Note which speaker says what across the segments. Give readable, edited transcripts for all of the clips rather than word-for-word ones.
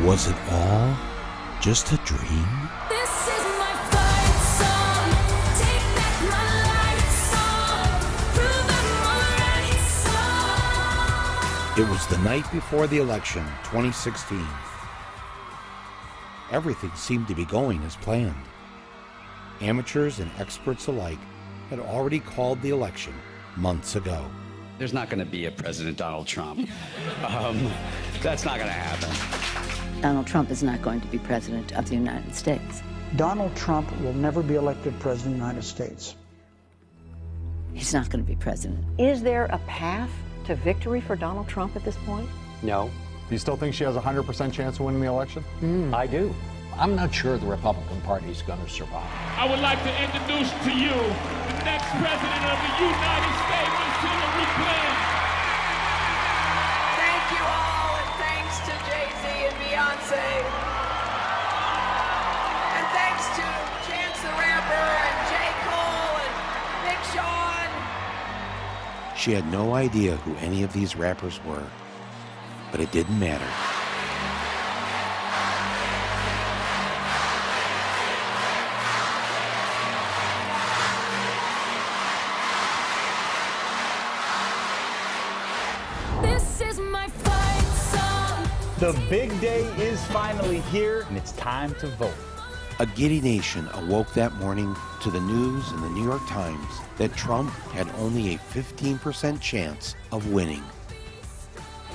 Speaker 1: Was it all just a dream?
Speaker 2: This is my fight song. Take back my life song. Prove I'm alright song.
Speaker 1: It was the night before the election, 2016. Everything seemed to be going as planned. Amateurs and experts alike had already called the election months ago.
Speaker 3: There's not going to be a President Donald Trump. That's not going to happen.
Speaker 4: Donald Trump is not going to be president of the United States.
Speaker 5: Donald Trump will never be elected president of the United States.
Speaker 4: He's not going to be president.
Speaker 6: Is there a path to victory for Donald Trump at this point?
Speaker 7: No.
Speaker 8: Do you still think she has a 100% chance of winning the election?
Speaker 7: I do. I'm not sure the Republican Party is going to survive.
Speaker 9: I would like to introduce to you the next president of the United States, Ms. Hillary Clinton.
Speaker 10: Thank you all, and thanks to Jay-Z and Beyonce. And thanks to Chance the Rapper and J. Cole and Big Sean.
Speaker 1: She had no idea who any of these rappers were, but it didn't matter.
Speaker 2: This is my fight song.
Speaker 11: The big day is finally here, and it's time to vote.
Speaker 1: A giddy nation awoke that morning to the news in the New York Times that Trump had only a 15% chance of winning.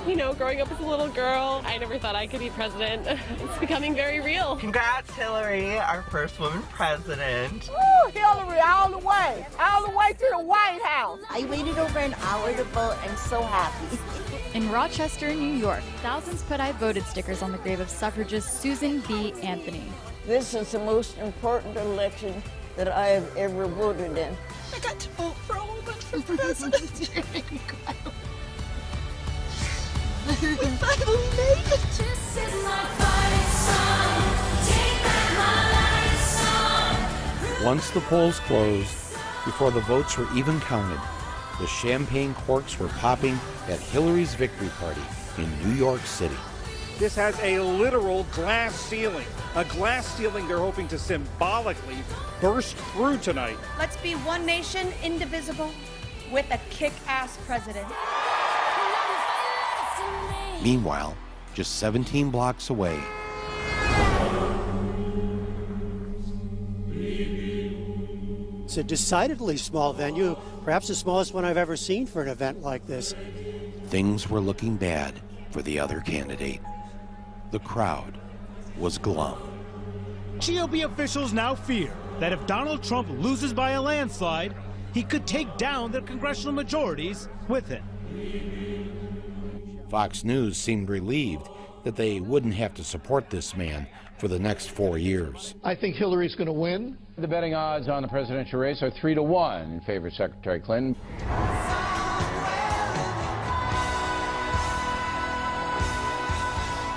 Speaker 12: You know, growing up as a little girl, I never thought I could be president. It's becoming very real.
Speaker 13: Congrats, Hillary, our first woman president.
Speaker 14: Woo, Hillary, all the way to the White House.
Speaker 15: I waited over an hour to vote. I'm so happy.
Speaker 16: In Rochester, New York, thousands put I voted stickers on the grave of suffragist Susan B. Anthony.
Speaker 17: This is the most important election that I have ever voted in.
Speaker 15: I got to vote for a woman for president. We finally made it.
Speaker 2: This is my fight song. Take back my life song.
Speaker 1: Once the polls closed, before the votes were even counted, the champagne corks were popping at Hillary's victory party in New York City.
Speaker 18: This has a literal glass ceiling. A glass ceiling they're hoping to symbolically burst through tonight.
Speaker 19: Let's be one nation, indivisible, with a kick-ass president.
Speaker 1: Meanwhile, just 17 blocks away,
Speaker 20: it's a decidedly small venue, perhaps the smallest one I've ever seen for an event like this.
Speaker 1: things were looking bad for the other candidate. The crowd was glum.
Speaker 9: GOP officials now fear that if Donald Trump loses by a landslide, he could take down their congressional majorities with him.
Speaker 1: Fox News seemed relieved that they wouldn't have to support this man for the next 4 years.
Speaker 6: I think Hillary's going to win.
Speaker 3: The betting odds on the presidential race are 3-1 in favor of Secretary Clinton.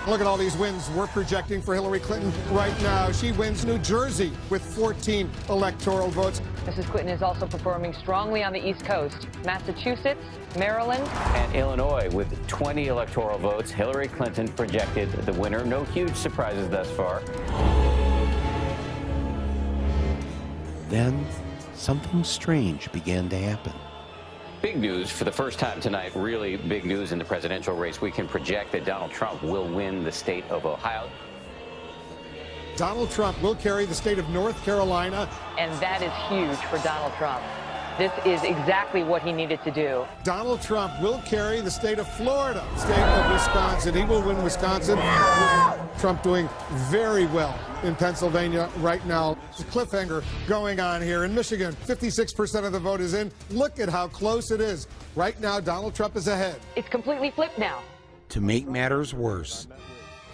Speaker 6: Look at all these wins we're projecting for Hillary Clinton right now. She wins New Jersey with 14 electoral votes.
Speaker 4: Mrs. Clinton is also performing strongly on the East Coast. Massachusetts, Maryland,
Speaker 3: And Illinois with 20 electoral votes. Hillary Clinton projected the winner. No huge surprises thus far.
Speaker 1: Then something strange began to happen.
Speaker 3: Big news for the first time tonight, really big news in the presidential race. We can project that Donald Trump will win the state of Ohio.
Speaker 6: Donald Trump will carry the state of North Carolina.
Speaker 4: and that is huge for Donald Trump. This is exactly what he needed to do.
Speaker 6: Donald Trump will carry the state of Florida, state of Wisconsin. He will win Wisconsin. Trump doing very well in Pennsylvania right now. There's a cliffhanger going on here. In Michigan, 56% of the vote is in. Look at how close it is. Right now, Donald Trump is ahead.
Speaker 4: It's completely flipped now.
Speaker 1: To make matters worse,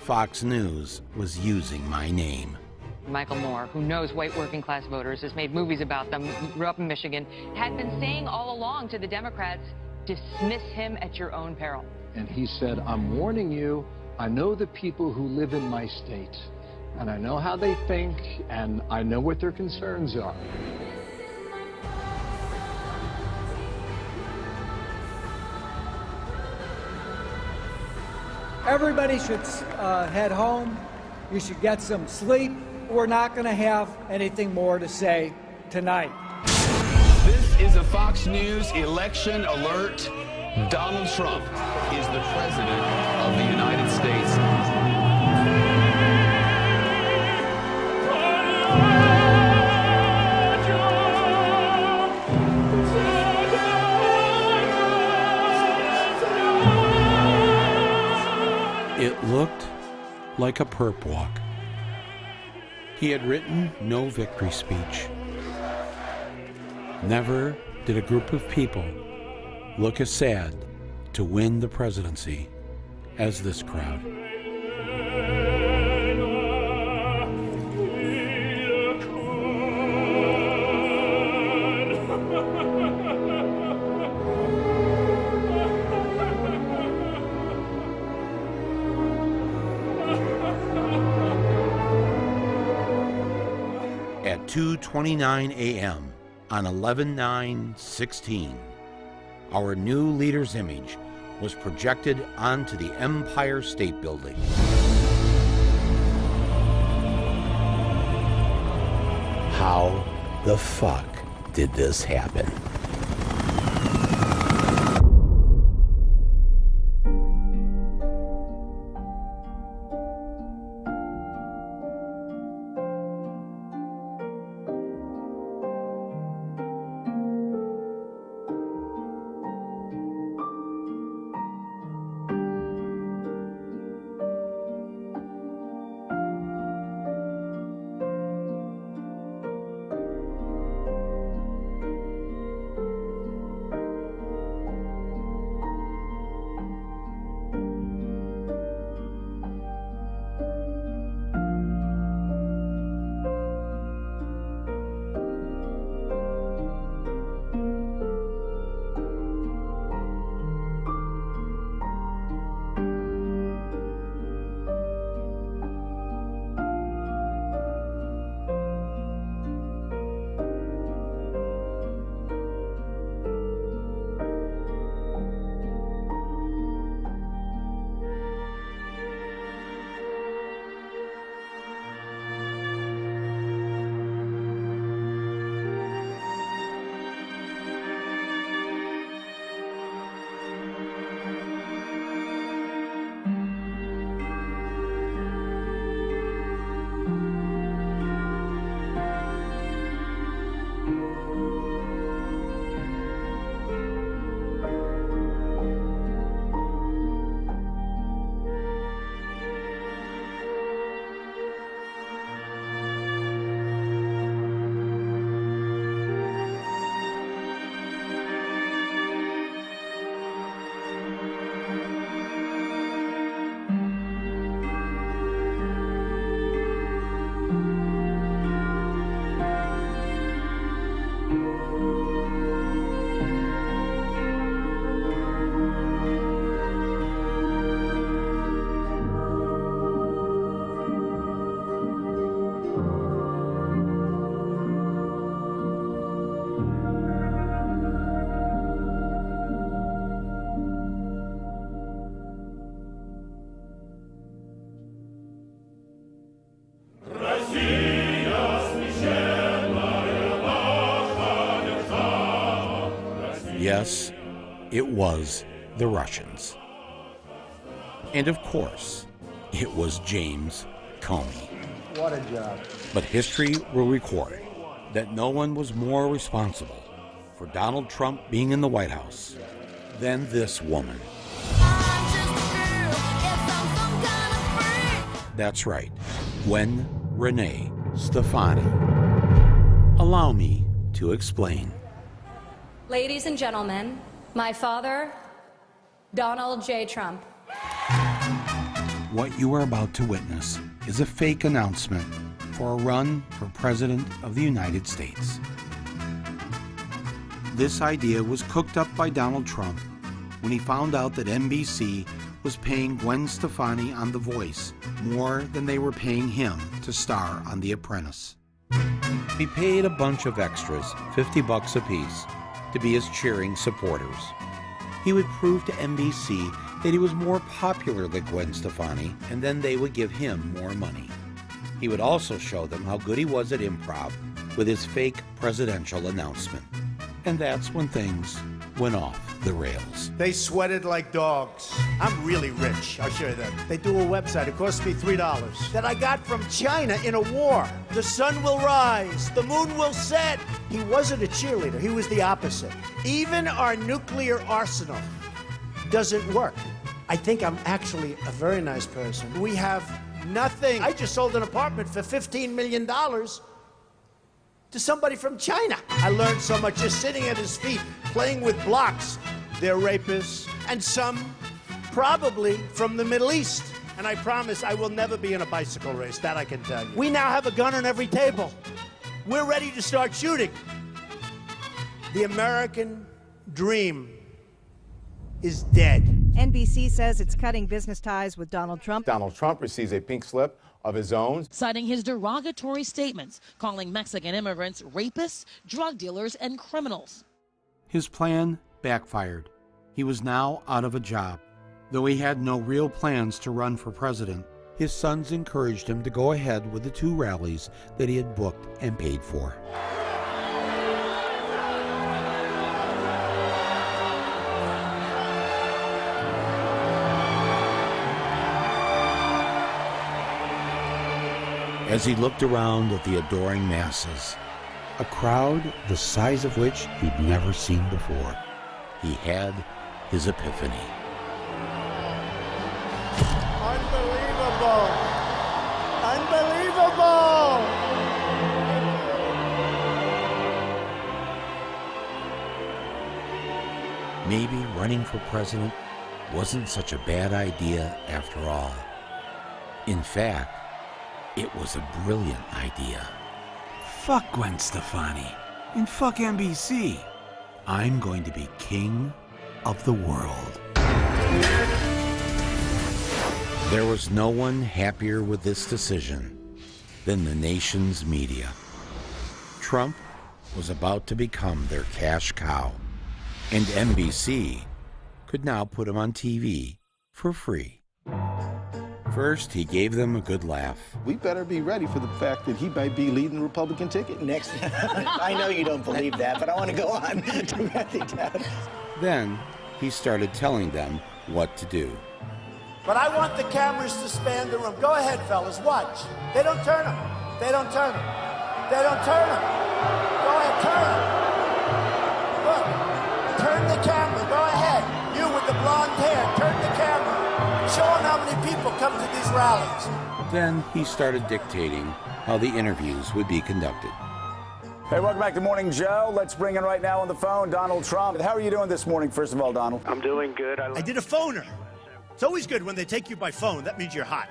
Speaker 1: Fox News was using my name.
Speaker 4: Michael Moore, who knows white working class voters, has made movies about them, grew up in Michigan, had been saying all along to the Democrats, dismiss him at your own peril.
Speaker 5: And he said, I'm warning you, I know the people who live in my state, and I know how they think, and I know what their concerns are.
Speaker 21: Everybody should head home. You should get some sleep. We're not going to have anything more to say tonight.
Speaker 22: This is a Fox News election alert. Donald Trump is the president of the United States.
Speaker 1: It looked like a perp walk. He had written no victory speech. Never did a group of people look as sad to win the presidency as this crowd. At 2:29 a.m. on 11/9/16, our new leader's image was projected onto the Empire State Building. How the fuck did this happen? Yes, it was the Russians. And of course, it was James Comey.
Speaker 23: What a job.
Speaker 1: But history will record that no one was more responsible for Donald Trump being in the White House than this woman. That's right, Gwen Renee Stefani. Allow me to explain.
Speaker 24: Ladies and gentlemen, my father, Donald J. Trump.
Speaker 1: What you are about to witness is a fake announcement for a run for President of the United States. This idea was cooked up by Donald Trump when he found out that NBC was paying Gwen Stefani on The Voice more than they were paying him to star on The Apprentice. He paid a bunch of extras, $50 apiece, to be his cheering supporters. He would prove to NBC that he was more popular than Gwen Stefani, and then they would give him more money. He would also show them how good he was at improv with his fake presidential announcement. And that's when things went off the rails.
Speaker 7: They sweated like dogs. I'm really rich. I'll show you that. They do a website. It cost me $3 that I got from China in a war. The sun will rise. The moon will set. He wasn't a cheerleader. He was the opposite. Even our nuclear arsenal doesn't work. I think I'm actually a very nice person. We have nothing. I just sold an apartment for $15 million to somebody from China. I learned so much just sitting at his feet, playing with blocks. They're rapists, and some probably from the Middle East. And I promise I will never be in a bicycle race, that I can tell you. We now have a gun on every table. We're ready to start shooting. The American dream is dead.
Speaker 8: NBC says it's cutting business ties with Donald Trump.
Speaker 10: Donald Trump receives a pink slip of his own,
Speaker 23: citing his derogatory statements, calling Mexican immigrants rapists, drug dealers, and criminals.
Speaker 1: His plan backfired. He was now out of a job. Though he had no real plans to run for president, his sons encouraged him to go ahead with the 2 rallies that he had booked and paid for. As he looked around at the adoring masses, a crowd the size of which he'd never seen before, he had his epiphany.
Speaker 7: Unbelievable! Unbelievable!
Speaker 1: Maybe running for president wasn't such a bad idea after all. In fact, it was a brilliant idea. Fuck Gwen Stefani and fuck NBC. I'm going to be king of the world. There was no one happier with this decision than the nation's media. Trump was about to become their cash cow, and NBC could now put him on TV for free. First, he gave them a good laugh.
Speaker 10: We better be ready for the fact that he might be leading the Republican ticket.
Speaker 25: Next, I know you don't believe that, but I want to go on.
Speaker 1: Then, he started telling them what to do.
Speaker 7: But I want the cameras to span the room. Go ahead, fellas, watch. They don't turn them. They don't turn them. They don't turn them. Go ahead, turn them. Look, turn the camera. Go ahead. You with the blonde hair, turn the camera. Show them how many people come to these rallies.
Speaker 1: Then he started dictating how the interviews would be conducted.
Speaker 11: Hey, welcome back to Morning Joe. Let's bring in right now on the phone Donald Trump. How are you doing this morning, first of all, Donald?
Speaker 7: I'm doing good. I did a phoner. It's always good when they take you by phone. That means you're hot.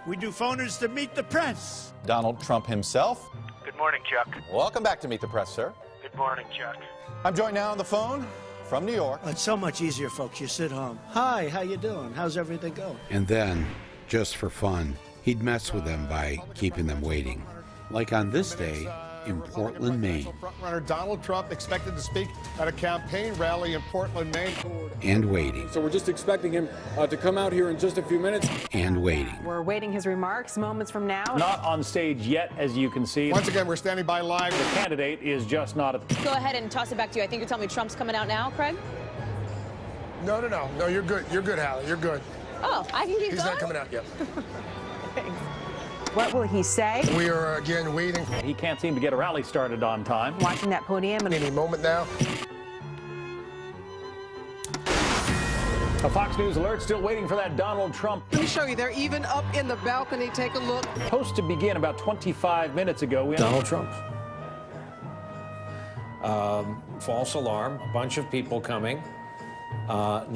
Speaker 7: We do phoners to meet the press.
Speaker 26: Donald Trump himself.
Speaker 27: Good morning, Chuck.
Speaker 26: Welcome back to Meet the Press, sir.
Speaker 27: Good morning, Chuck.
Speaker 26: I'm joined now on the phone from New York.
Speaker 7: It's so much easier, folks. You sit home. Hi, how you doing? How's everything going?
Speaker 1: And then, just for fun, he'd mess with them by keeping them waiting. Like on this day in Portland, Maine.
Speaker 6: Frontrunner Donald Trump expected to speak at a campaign rally in Portland, Maine.
Speaker 1: And waiting.
Speaker 28: So we're just expecting him to come out here in just a few minutes.
Speaker 1: And waiting.
Speaker 29: We're awaiting his remarks moments from now.
Speaker 30: Not on stage yet, as you can see.
Speaker 6: Once again, we're standing by live.
Speaker 30: The candidate is just not at the...
Speaker 31: Go ahead and toss it back to you. I think you're telling me Trump's coming out now, Craig?
Speaker 32: No, you're good. You're good, Hallie. You're good.
Speaker 31: Oh, I can keep going?
Speaker 32: He's not coming out yet.
Speaker 31: Thanks.
Speaker 29: What will he say?
Speaker 32: We are, again, waiting.
Speaker 30: He can't seem to get a rally started on time.
Speaker 29: Watching that podium.
Speaker 32: Any moment now.
Speaker 30: A Fox News alert, still waiting for that Donald Trump.
Speaker 14: Let me show you. They're even up in the balcony. Take a look.
Speaker 30: Supposed to begin about 25 minutes ago.
Speaker 33: Donald Trump. False alarm. A bunch of people coming. Not